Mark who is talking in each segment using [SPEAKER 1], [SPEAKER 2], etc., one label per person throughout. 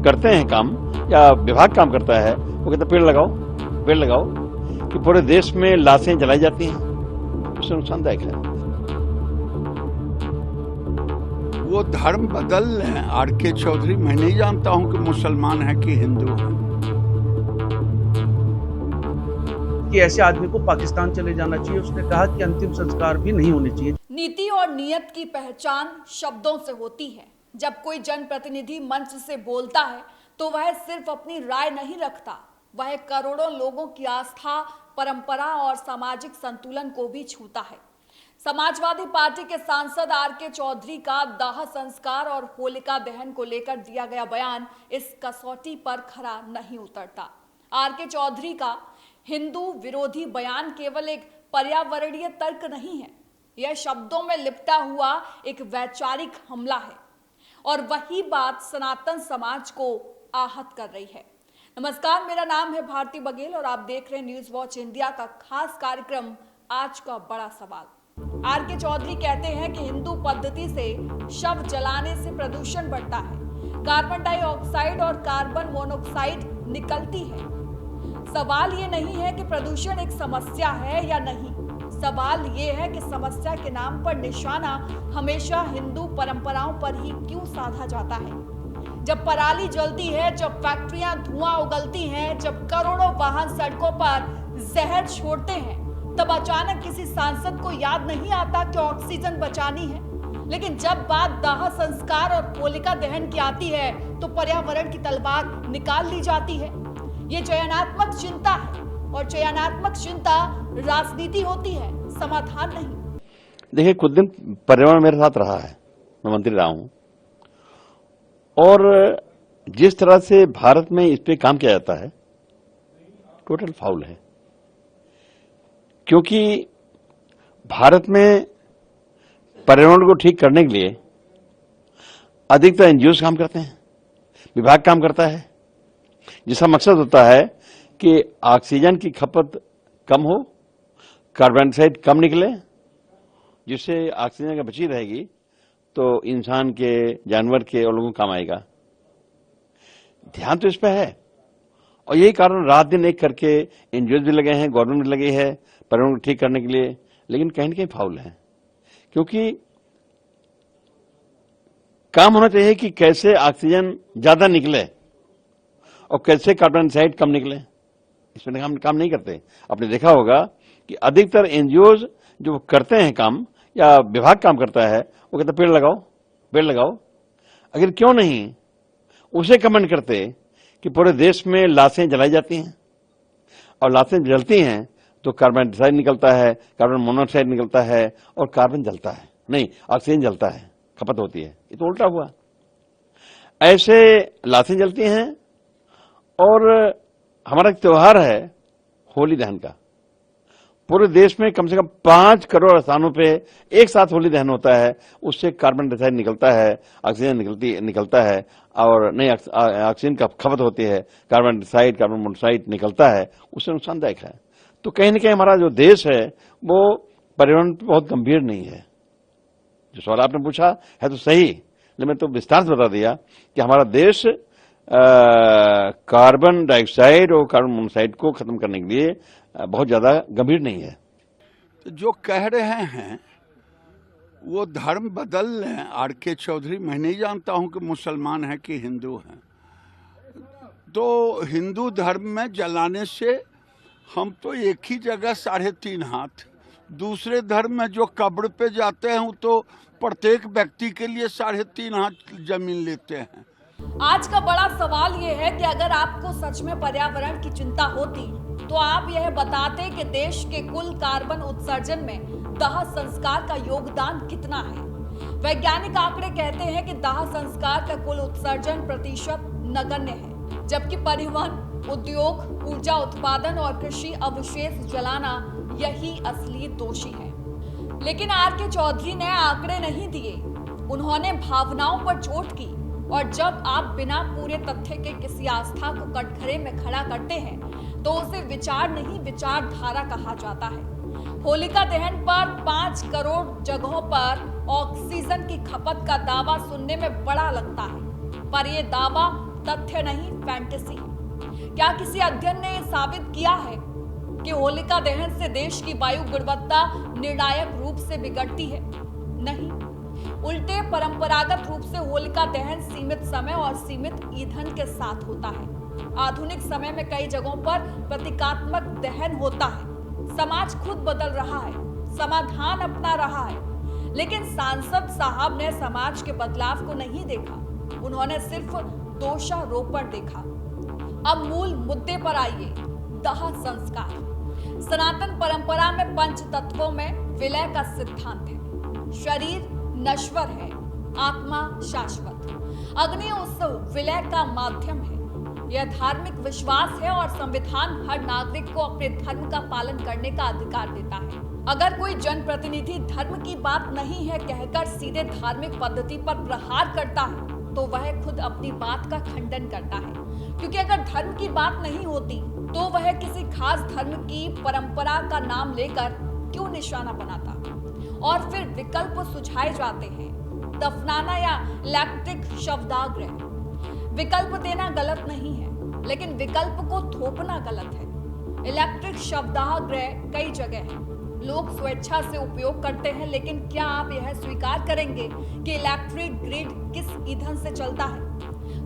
[SPEAKER 1] करते हैं काम या विभाग काम करता है वो कहते पेड़ लगाओ कि पूरे देश में लाशें जलाई जाती हैं, उससे नुकसानदायक है।
[SPEAKER 2] वो धर्म बदल लें आर.के. चौधरी, मैं नहीं जानता हूं कि मुसलमान है कि हिंदू है।
[SPEAKER 3] कि ऐसे आदमी को पाकिस्तान चले जाना चाहिए। उसने कहा कि अंतिम संस्कार भी नहीं होने चाहिए।
[SPEAKER 4] नीति और नियत की पहचान शब्दों से होती है। जब कोई जनप्रतिनिधि मंच से बोलता है तो वह सिर्फ अपनी राय नहीं रखता, वह करोड़ों लोगों की आस्था, परंपरा और सामाजिक संतुलन को भी छूता है। समाजवादी पार्टी के सांसद आर.के. चौधरी का दाह संस्कार और होलिका दहन को लेकर दिया गया बयान इस कसौटी पर खरा नहीं उतरता। आर.के. चौधरी का हिंदू विरोधी बयान केवल एक पर्यावरणीय तर्क नहीं है, यह शब्दों में लिपटा हुआ एक वैचारिक हमला है और वही बात सनातन समाज को आहत कर रही है। नमस्कार, मेरा नाम है भारती बघेल और आप देख रहे हैं न्यूज वॉच इंडिया का खास कार्यक्रम आज का बड़ा सवाल। आर.के. चौधरी कहते हैं कि हिंदू पद्धति से शव जलाने से प्रदूषण बढ़ता है, कार्बन डाइऑक्साइड और कार्बन मोनोऑक्साइड निकलती है। सवाल ये नहीं है कि प्रदूषण एक समस्या है या नहीं, सवाल ये है कि समस्या के नाम पर निशाना हमेशा हिंदू परंपराओं पर ही क्यों साधा जाता है। जब पराली जलती है, जब फैक्ट्रियां धुआं उगलती हैं, जब करोड़ों वाहन सड़कों पर जहर छोड़ते हैं, तब अचानक किसी सांसद को याद नहीं आता कि ऑक्सीजन बचानी है। लेकिन जब बात दाह संस्कार और होलिका दहन की आती है तो पर्यावरण की तलवार निकाल ली जाती है। ये चयनात्मक चिंता है और चयनात्मक चिंता राजनीति होती है, समाधान नहीं।
[SPEAKER 1] देखिए, कुछ दिन पर्यावरण मेरे साथ रहा है, मैं मंत्री रहा हूं, और जिस तरह से भारत में इस पे काम किया जाता है टोटल फाउल है। क्योंकि भारत में पर्यावरण को ठीक करने के लिए अधिकतर एनजीओ काम करते हैं, विभाग काम करता है, जिसका मकसद होता है कि ऑक्सीजन की खपत कम हो, कार्बन डाइऑक्साइड कम निकले, जिससे ऑक्सीजन का बची रहेगी तो इंसान के, जानवर के और लोगों को काम आएगा। ध्यान तो इस पे है और यही कारण रात दिन एक करके एनजीओ भी लगे हैं, गवर्नमेंट भी लगी है पर्यावरण को ठीक करने के लिए, लेकिन कहीं न कहीं फाउल है। क्योंकि काम होना चाहिए कि कैसे ऑक्सीजन ज्यादा निकले और कैसे कार्बन डाइऑक्साइड कम निकले, इसमें हम काम नहीं करते। आपने देखा होगा कि अधिकतर एनजीओज जो करते हैं काम या विभाग काम करता है वो कहते पेड़ लगाओ। अगर क्यों नहीं उसे कमेंट करते कि पूरे देश में लाशें जलाई जाती हैं और लाशें जलती हैं तो कार्बन डाइऑक्साइड निकलता है, कार्बन मोनोऑक्साइड निकलता है और कार्बन जलता है, नहीं ऑक्सीजन जलता है, खपत होती है। ये तो उल्टा हुआ। ऐसे लाशें जलती हैं और हमारा एक त्योहार है होली दहन का। पूरे देश में कम से कम 5 करोड़ स्थानों पे एक साथ होली दहन होता है, उससे कार्बन डाइऑक्साइड निकलता है, ऑक्सीजन निकलता है और नई ऑक्सीजन का खपत होती है, कार्बन डाइऑक्साइड, कार्बन मोनोऑक्साइड निकलता है, उससे नुकसानदायक है। तो कहीं न कहीं हमारा जो देश है वो पर्यावरण पर बहुत गंभीर नहीं है। जो सवाल आपने पूछा है तो सही, लेकिन मैं तो विस्तार से बता दिया कि हमारा देश कार्बन डाइऑक्साइड और कार्बन मोनोऑक्साइड को खत्म करने के लिए बहुत ज्यादा गंभीर नहीं है।
[SPEAKER 2] जो कह रहे हैं वो धर्म बदल लें आर.के. चौधरी, मैं नहीं जानता हूं कि मुसलमान है कि हिंदू हैं। तो हिंदू धर्म में जलाने से हम तो एक ही जगह 3.5 हाथ, दूसरे धर्म में जो कब्र पे जाते हैं तो प्रत्येक व्यक्ति के लिए 3.5 हाथ जमीन लेते हैं।
[SPEAKER 4] आज का बड़ा सवाल यह है कि अगर आपको सच में पर्यावरण की चिंता होती तो आप यह बताते कि देश के कुल कार्बन उत्सर्जन में दाह संस्कार का योगदान कितना है। वैज्ञानिक आंकड़े कहते हैं कि दाह संस्कार का कुल उत्सर्जन प्रतिशत नगण्य है, जबकि परिवहन, उद्योग, ऊर्जा उत्पादन और कृषि अवशेष जलाना यही असली दोषी है। लेकिन आर.के. चौधरी ने आंकड़े नहीं दिए, उन्होंने भावनाओं पर चोट की। और जब आप बिना पूरे तथ्य के किसी आस्था को कटघरे में खड़ा करते हैं तो उसे विचार नहीं, विचारधारा कहा जाता है। होलिका दहन पर 5 करोड़ जगहों पर ऑक्सीजन की खपत का दावा सुनने में बड़ा लगता है, पर यह दावा तथ्य नहीं फैंटेसी है? क्या किसी अध्ययन ने साबित किया है कि होलिका दहन से देश की वायु गुणवत्ता निर्णायक रूप से बिगड़ती है? नहीं, उल्टे परंपरागत रूप से होलिका दहन सीमित समय और सीमित ईंधन के साथ होता है। आधुनिक समय में कई जगहों पर प्रतीकात्मक दहन होता है। समाज खुद बदल रहा है, समाधान अपना रहा है, लेकिन सांसद साहब ने समाज के बदलाव को नहीं देखा, उन्होंने सिर्फ दोषारोपण देखा। अब मूल मुद्दे पर आइए, दाह संस्कार। सनातन परंपरा में पंच तत्वों में विलय का सिद्धांत है। शरीर नश्वर है, आत्मा शाश्वत। अग्नि उस विलय का माध्यम है। यह धार्मिक विश्वास है और संविधान हर नागरिक को अपने धर्म का पालन करने का अधिकार देता है। अगर कोई जनप्रतिनिधि धर्म की बात नहीं है कहकर सीधे धार्मिक पद्धति पर प्रहार करता है तो वह खुद अपनी बात का खंडन करता है, क्योंकि अगर धर्म की बात नहीं होती तो वह किसी खास धर्म की परंपरा का नाम लेकर क्यों निशाना बनाता। और फिर विकल्प सुझाए जाते हैं, दफनाना या इलेक्ट्रिक शवदाह। विकल्प देना गलत नहीं है, लेकिन विकल्प को थोपना गलत है। इलेक्ट्रिक शवदाह गृह कई जगह है, लोग स्वेच्छा से उपयोग करते हैं, लेकिन क्या आप यह स्वीकार करेंगे कि इलेक्ट्रिक ग्रिड किस ईंधन से चलता है?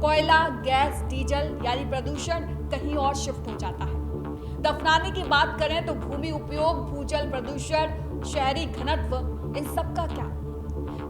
[SPEAKER 4] कोयला, गैस, डीजल यानी प्रदूषण कहीं और शिफ्ट हो जाता है। दफनाने की बात करें तो भूमि उपयोग, भूजल प्रदूषण, शहरी घनत्व, इन सब का क्या?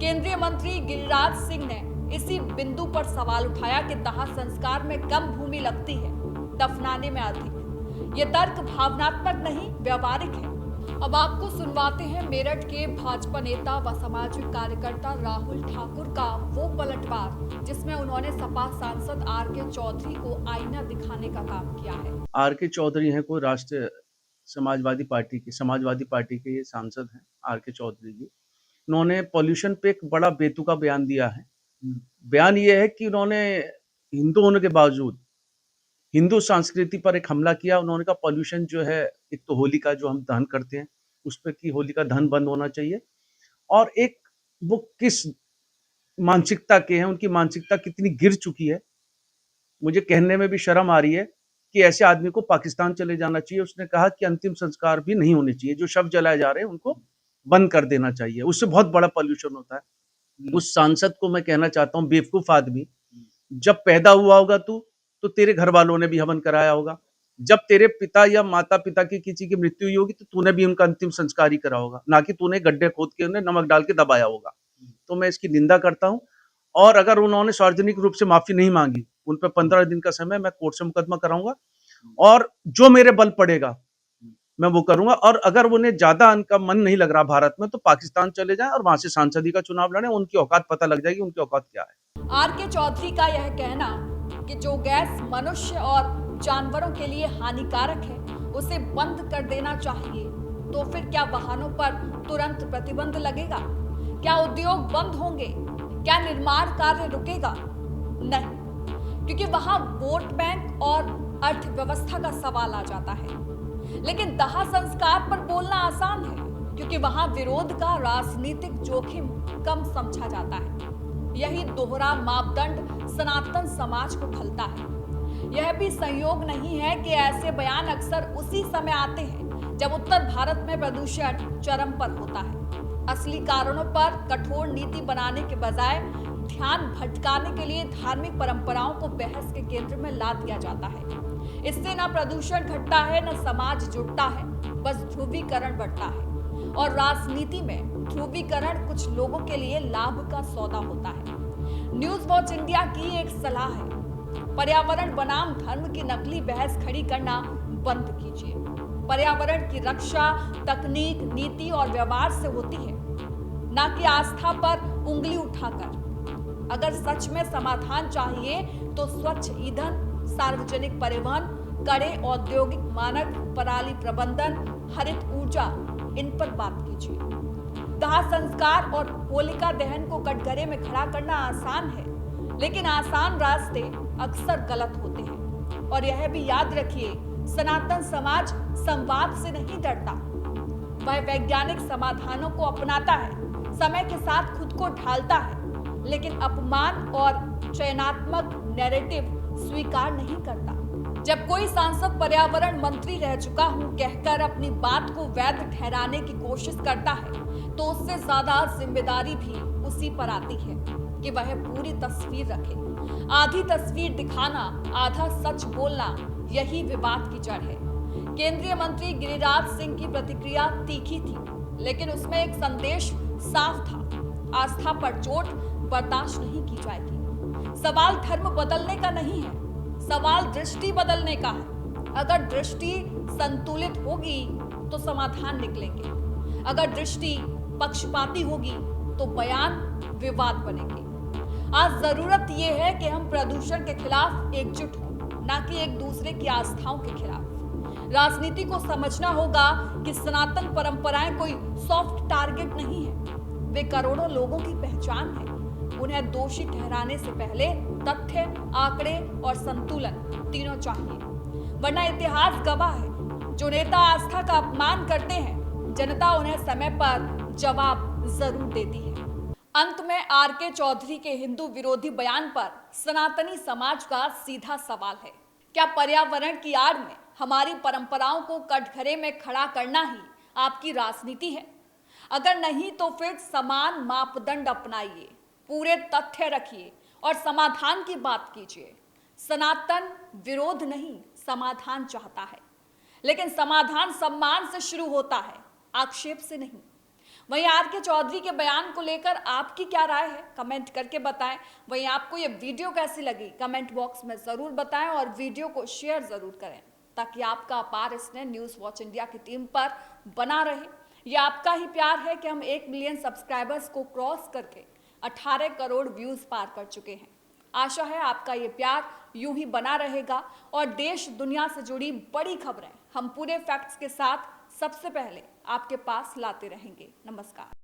[SPEAKER 4] केंद्रीय मंत्री गिरिराज सिंह ने इसी बिंदु पर सवाल उठाया कि दाह संस्कार में कम भूमि लगती है, दफनाने में अधिक। ये तर्क भावनात्मक नहीं, व्यवहारिक है। अब आपको सुनवाते हैं मेरठ के भाजपा नेता व सामाजिक कार्यकर्ता राहुल ठाकुर का वो पलटवार जिसमें उन्होंने सपा सांसद आर.के. चौधरी को आईना दिखाने का काम किया है।
[SPEAKER 3] आर.के. चौधरी हैं, कोई राष्ट्रीय समाजवादी पार्टी के ये सांसद हैं आर.के. चौधरी जी। उन्होंने पॉल्यूशन पे एक बड़ा बेतुका बयान दिया है। बयान ये है कि उन्होंने हिंदू होने के बावजूद हिंदू संस्कृति पर एक हमला किया। उन्होंने कहा पॉल्यूशन जो है, एक तो होली का जो हम दहन करते हैं उस पर कि होली का दहन बंद होना चाहिए, और एक वो किस मानसिकता के हैं, उनकी मानसिकता कितनी गिर चुकी है, मुझे कहने में भी शर्म आ रही है कि ऐसे आदमी को पाकिस्तान चले जाना चाहिए। उसने कहा कि अंतिम संस्कार भी नहीं होने चाहिए, जो शव जलाए जा रहे हैं उनको बंद कर देना चाहिए, उससे बहुत बड़ा पॉल्यूशन होता है। उस सांसद को मैं कहना चाहता हूँ, बेवकूफ आदमी, जब पैदा हुआ होगा तू तो तेरे घर वालों ने भी हवन कराया होगा। जब तेरे पिता या माता पिता की किसी की मृत्यु हुई होगी तो तूने भी उनका अंतिम संस्कार ही करा होगा, ना कि तूने गड्ढे खोद के उन्हें नमक डाल के दबाया होगा। तो मैं इसकी निंदा करता हूँ। और अगर उन्होंने सार्वजनिक रूप से माफी नहीं मांगी, उन पर 15 दिन का समय, मैं कोर्ट से मुकदमा कराऊंगा और जो मेरे बल पड़ेगा मैं वो करूंगा। और अगर उन्हें ज्यादा उनका मन नहीं लग रहा भारत में तो पाकिस्तान चले जाएं और वहां से सांसदी का चुनाव लड़ें, उनकी औकात पता लग जाएगी, उनकी औकात क्या है।
[SPEAKER 4] आर.के. चौधरी का यह कहना कि जो गैस मनुष्य और जानवरों के लिए हानिकारक है उसे बंद कर देना चाहिए, तो फिर क्या वाहनों पर तुरंत प्रतिबंध लगेगा? क्या उद्योग बंद होंगे? क्या निर्माण कार्य रुकेगा? नहीं, क्योंकि वहां वोट बैंक और अर्थव्यवस्था का सवाल आ जाता है। लेकिन दाह संस्कार पर बोलना आसान है, क्योंकि वहां विरोध का राजनीतिक जोखिम कम समझा जाता है। यही दोहरा मापदंड सनातन समाज को खलता है। यह भी संयोग नहीं है कि ऐसे बयान अक्सर उसी समय आते हैं जब उत्तर भारत में प्रदूषण चरम पर होता है। असली कारणों पर कठोर नीति बनाने के बजाय ध्यान भटकाने के लिए धार्मिक परंपराओं को बहस के केंद्र में ला दिया जाता है। इससे न प्रदूषण घटता है, न समाज जुड़ता है, बस ध्रुवीकरण बढ़ता है। और राजनीति में ध्रुवीकरण कुछ लोगों के लिए लाभ का सौदा होता है। न्यूज वॉच इंडिया की एक सलाह है, पर्यावरण बनाम धर्म की नकली बहस खड़ी करना बंद कीजिए। पर्यावरण की रक्षा तकनीक, नीति और व्यवहार से होती है, ना कि आस्था पर उंगली उठाकर। अगर सच में समाधान चाहिए तो स्वच्छ ईंधन, सार्वजनिक परिवहन, कड़े औद्योगिक मानक, पराली प्रबंधन, हरित ऊर्जा, इन पर बात कीजिए। दाह संस्कार और होलिका दहन को कटघरे में खड़ा करना आसान है, लेकिन आसान रास्ते अक्सर गलत होते हैं। और यह भी याद रखिए, सनातन समाज संवाद से नहीं डरता, वह वैज्ञानिक समाधानों को अपनाता है, समय के साथ खुद को ढालता है, लेकिन अपमान और चयनात्मक नैरेटिव स्वीकार नहीं करता। जब कोई सांसद पर्यावरण मंत्री रह चुका हूं कहकर अपनी बात को वैध ठहराने की कोशिश करता है तो उससे ज्यादा जिम्मेदारी भी उसी पर आती है कि वह पूरी तस्वीर रखे। आधी तस्वीर दिखाना, आधा सच बोलना, यही विवाद की जड़ है। केंद्रीय मंत्री गिरिराज सिंह की प्रतिक्रिया तीखी थी, लेकिन उसमें एक संदेश साफ था। आस्था पर चोट बर्दाश्त नहीं की जाएगी। सवाल धर्म बदलने का नहीं है, सवाल दृष्टि बदलने का है। अगर दृष्टि संतुलित होगी तो समाधान निकलेंगे, अगर दृष्टि पक्षपाती होगी तो बयान विवाद बनेंगे। आज जरूरत यह है कि हम प्रदूषण के खिलाफ एकजुट हों, ना कि एक दूसरे की आस्थाओं के खिलाफ। राजनीति को समझना होगा कि सनातन परंपराएं कोई सॉफ्ट टारगेट नहीं है, वे करोड़ों लोगों की पहचान है। उन्हें दोषी ठहराने से पहले तथ्य, आंकड़े और संतुलन तीनों चाहिए, वरना इतिहास गवाह है जो नेता आस्था का अपमान करते हैं, जनता उन्हें समय पर जवाब जरूर देती है। अंत में आर.के. चौधरी के हिंदू विरोधी बयान पर सनातनी समाज का सीधा सवाल है, क्या पर्यावरण की आड़ में हमारी परंपराओं को कटघरे में खड़ा करना ही आपकी राजनीति है? अगर नहीं तो फिर समान मापदंड अपनाइए, पूरे तथ्य रखिए और समाधान की बात कीजिए। सनातन विरोध नहीं, समाधान चाहता है, लेकिन समाधान सम्मान से शुरू होता है, आक्षेप से नहीं। वहीं आर.के. चौधरी के बयान को लेकर आपकी क्या राय है, कमेंट करके बताएं। वहीं आपको ये वीडियो कैसी लगी कमेंट बॉक्स में जरूर बताएं और वीडियो को शेयर जरूर करें ताकि आपका अपार स्नेह न्यूज़ वॉच इंडिया की टीम पर बना रहे। ये आपका ही प्यार है कि हम 1 मिलियन सब्सक्राइबर्स को क्रॉस करके 18 करोड़ व्यूज पार कर चुके हैं। आशा है आपका ये प्यार यूं ही बना रहेगा और देश दुनिया से जुड़ी बड़ी खबरें हम पूरे फैक्ट्स के साथ सबसे पहले आपके पास लाते रहेंगे। नमस्कार।